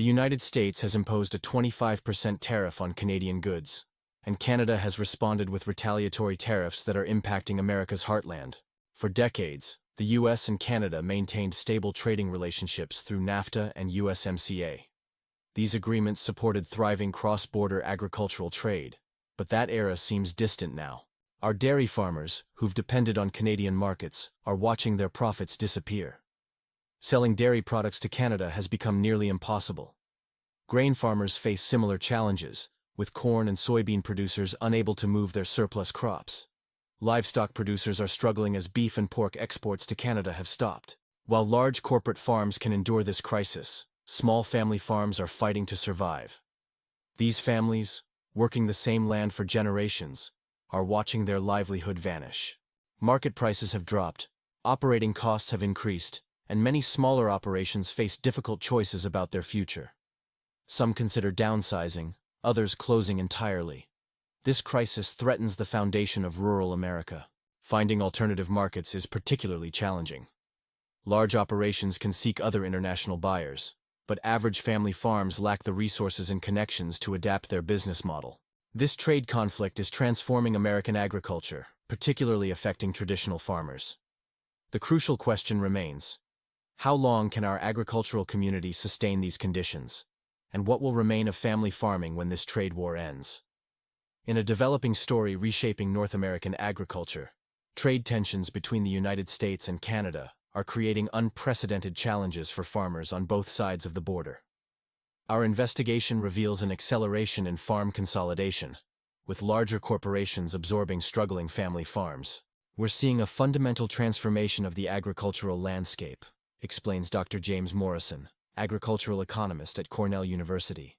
The United States has imposed a 25% tariff on Canadian goods, and Canada has responded with retaliatory tariffs that are impacting America's heartland. For decades, the US and Canada maintained stable trading relationships through NAFTA and USMCA. These agreements supported thriving cross-border agricultural trade, but that era seems distant now. Our dairy farmers, who've depended on Canadian markets, are watching their profits disappear. Selling dairy products to Canada has become nearly impossible. Grain farmers face similar challenges, with corn and soybean producers unable to move their surplus crops. Livestock producers are struggling as beef and pork exports to Canada have stopped. While large corporate farms can endure this crisis, small family farms are fighting to survive. These families, working the same land for generations, are watching their livelihood vanish. Market prices have dropped, operating costs have increased, and many smaller operations face difficult choices about their future. Some consider downsizing, others closing entirely. This crisis threatens the foundation of rural America. Finding alternative markets is particularly challenging. Large operations can seek other international buyers, but average family farms lack the resources and connections to adapt their business model. This trade conflict is transforming American agriculture, particularly affecting traditional farmers. The crucial question remains: how long can our agricultural community sustain these conditions? And what will remain of family farming when this trade war ends? In a developing story reshaping North American agriculture, trade tensions between the United States and Canada are creating unprecedented challenges for farmers on both sides of the border. Our investigation reveals an acceleration in farm consolidation, with larger corporations absorbing struggling family farms. We're seeing a fundamental transformation of the agricultural landscape, explains Dr. James Morrison, agricultural economist at Cornell University.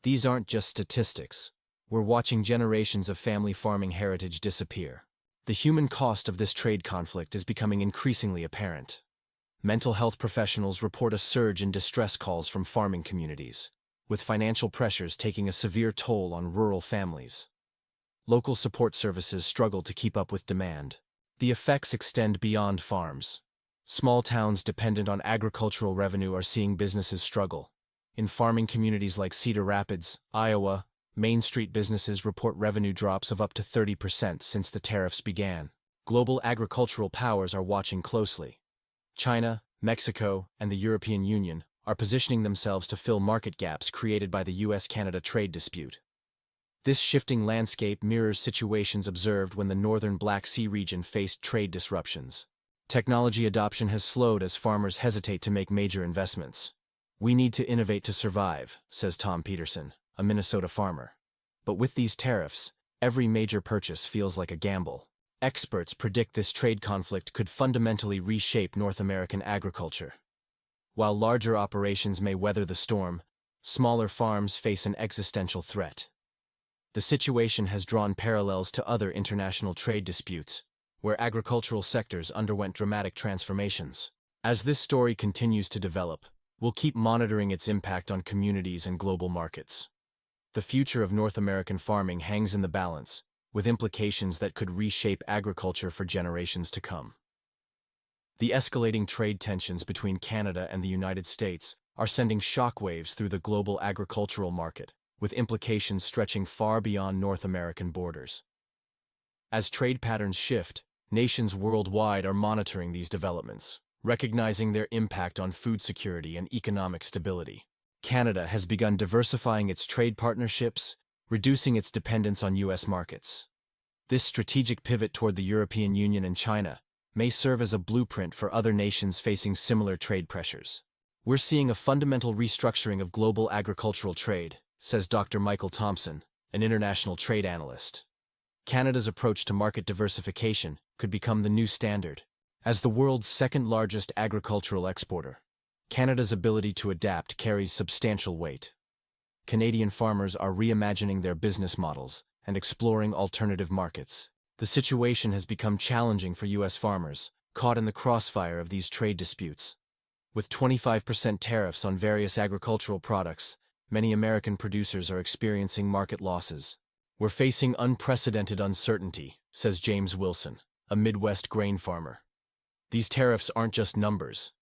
These aren't just statistics. We're watching generations of family farming heritage disappear. The human cost of this trade conflict is becoming increasingly apparent. Mental health professionals report a surge in distress calls from farming communities, with financial pressures taking a severe toll on rural families. Local support services struggle to keep up with demand. The effects extend beyond farms. Small towns dependent on agricultural revenue are seeing businesses struggle. In farming communities like Cedar Rapids, Iowa, Main Street businesses report revenue drops of up to 30% since the tariffs began. Global agricultural powers are watching closely. China, Mexico, and the European Union are positioning themselves to fill market gaps created by the US-Canada trade dispute. This shifting landscape mirrors situations observed when the northern Black Sea region faced trade disruptions. Technology adoption has slowed as farmers hesitate to make major investments. "We need to innovate to survive," says Tom Peterson, a Minnesota farmer. But with these tariffs, every major purchase feels like a gamble. Experts predict this trade conflict could fundamentally reshape North American agriculture. While larger operations may weather the storm, smaller farms face an existential threat. The situation has drawn parallels to other international trade disputes, where agricultural sectors underwent dramatic transformations. As this story continues to develop, we'll keep monitoring its impact on communities and global markets. The future of North American farming hangs in the balance, with implications that could reshape agriculture for generations to come. The escalating trade tensions between Canada and the United States are sending shockwaves through the global agricultural market, with implications stretching far beyond North American borders. As trade patterns shift, nations worldwide are monitoring these developments, recognizing their impact on food security and economic stability. Canada has begun diversifying its trade partnerships, reducing its dependence on U.S. markets. This strategic pivot toward the European Union and China may serve as a blueprint for other nations facing similar trade pressures. We're seeing a fundamental restructuring of global agricultural trade, says Dr. Michael Thompson, an international trade analyst. Canada's approach to market diversification could become the new standard. As the world's second-largest agricultural exporter, Canada's ability to adapt carries substantial weight. Canadian farmers are reimagining their business models and exploring alternative markets. The situation has become challenging for U.S. farmers, caught in the crossfire of these trade disputes. With 25% tariffs on various agricultural products, many American producers are experiencing market losses. "We're facing unprecedented uncertainty," says James Wilson, a Midwest grain farmer. "These tariffs aren't just numbers.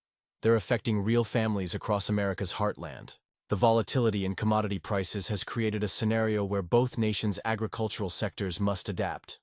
They're affecting real families across America's heartland." The volatility in commodity prices has created a scenario where both nations' agricultural sectors must adapt.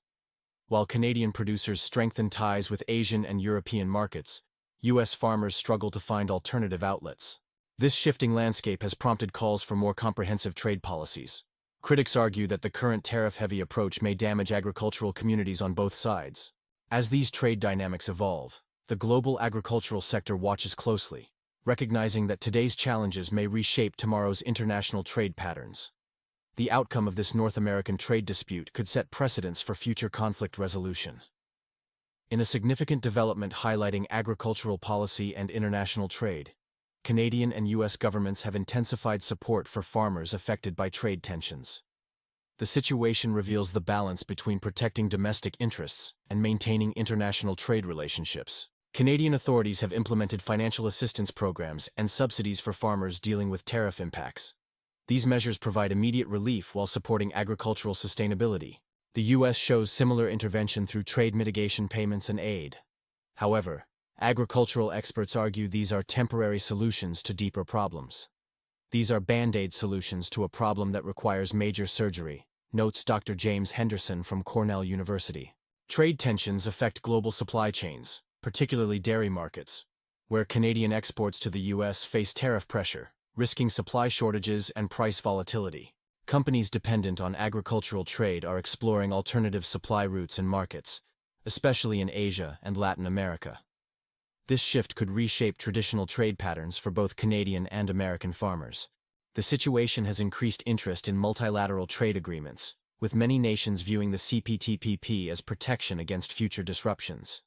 While Canadian producers strengthen ties with Asian and European markets, U.S. farmers struggle to find alternative outlets. This shifting landscape has prompted calls for more comprehensive trade policies. Critics argue that the current tariff-heavy approach may damage agricultural communities on both sides. As these trade dynamics evolve, the global agricultural sector watches closely, recognizing that today's challenges may reshape tomorrow's international trade patterns. The outcome of this North American trade dispute could set precedents for future conflict resolution. In a significant development highlighting agricultural policy and international trade, Canadian and U.S. governments have intensified support for farmers affected by trade tensions. The situation reveals the balance between protecting domestic interests and maintaining international trade relationships. Canadian authorities have implemented financial assistance programs and subsidies for farmers dealing with tariff impacts. These measures provide immediate relief while supporting agricultural sustainability. The U.S. shows similar intervention through trade mitigation payments and aid. However, agricultural experts argue these are temporary solutions to deeper problems. These are band-aid solutions to a problem that requires major surgery, notes Dr. James Henderson from Cornell University. Trade tensions affect global supply chains, particularly dairy markets, where Canadian exports to the U.S. face tariff pressure, risking supply shortages and price volatility. Companies dependent on agricultural trade are exploring alternative supply routes and markets, especially in Asia and Latin America. This shift could reshape traditional trade patterns for both Canadian and American farmers. The situation has increased interest in multilateral trade agreements, with many nations viewing the CPTPP as protection against future disruptions.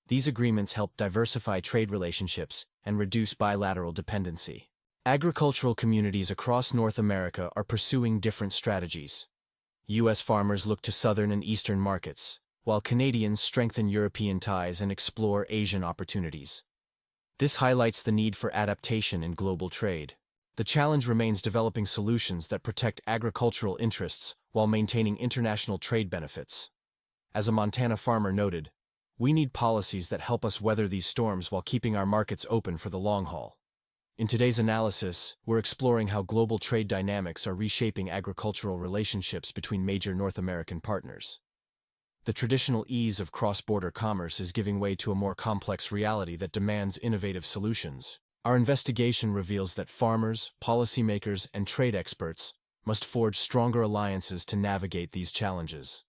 These agreements help diversify trade relationships and reduce bilateral dependency. Agricultural communities across North America are pursuing different strategies. U.S. farmers look to southern and eastern markets, while Canadians strengthen European ties and explore Asian opportunities. This highlights the need for adaptation in global trade. The challenge remains developing solutions that protect agricultural interests while maintaining international trade benefits. As a Montana farmer noted, "We need policies that help us weather these storms while keeping our markets open for the long haul." In today's analysis, we're exploring how global trade dynamics are reshaping agricultural relationships between major North American partners. The traditional ease of cross-border commerce is giving way to a more complex reality that demands innovative solutions. Our investigation reveals that farmers, policymakers, and trade experts must forge stronger alliances to navigate these challenges.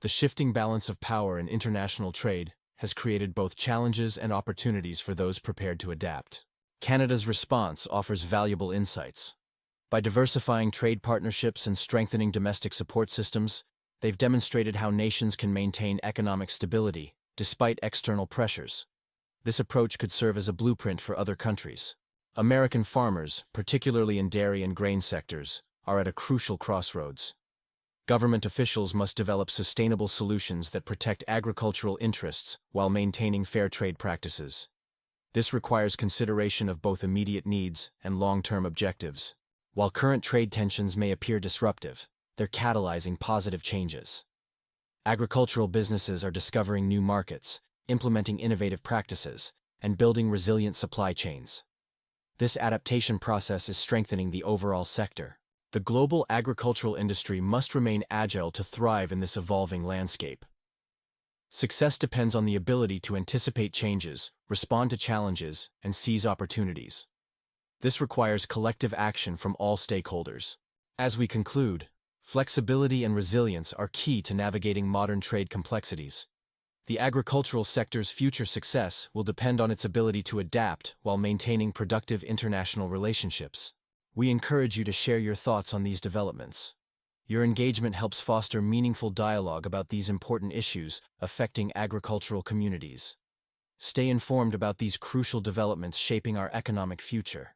The shifting balance of power in international trade has created both challenges and opportunities for those prepared to adapt. Canada's response offers valuable insights. By diversifying trade partnerships and strengthening domestic support systems, they've demonstrated how nations can maintain economic stability despite external pressures. This approach could serve as a blueprint for other countries. American farmers, particularly in dairy and grain sectors, are at a crucial crossroads. Government officials must develop sustainable solutions that protect agricultural interests while maintaining fair trade practices. This requires consideration of both immediate needs and long-term objectives. While current trade tensions may appear disruptive, they're catalyzing positive changes. Agricultural businesses are discovering new markets, implementing innovative practices, and building resilient supply chains. This adaptation process is strengthening the overall sector. The global agricultural industry must remain agile to thrive in this evolving landscape. Success depends on the ability to anticipate changes, respond to challenges, and seize opportunities. This requires collective action from all stakeholders. As we conclude, flexibility and resilience are key to navigating modern trade complexities. The agricultural sector's future success will depend on its ability to adapt while maintaining productive international relationships. We encourage you to share your thoughts on these developments. Your engagement helps foster meaningful dialogue about these important issues affecting agricultural communities. Stay informed about these crucial developments shaping our economic future.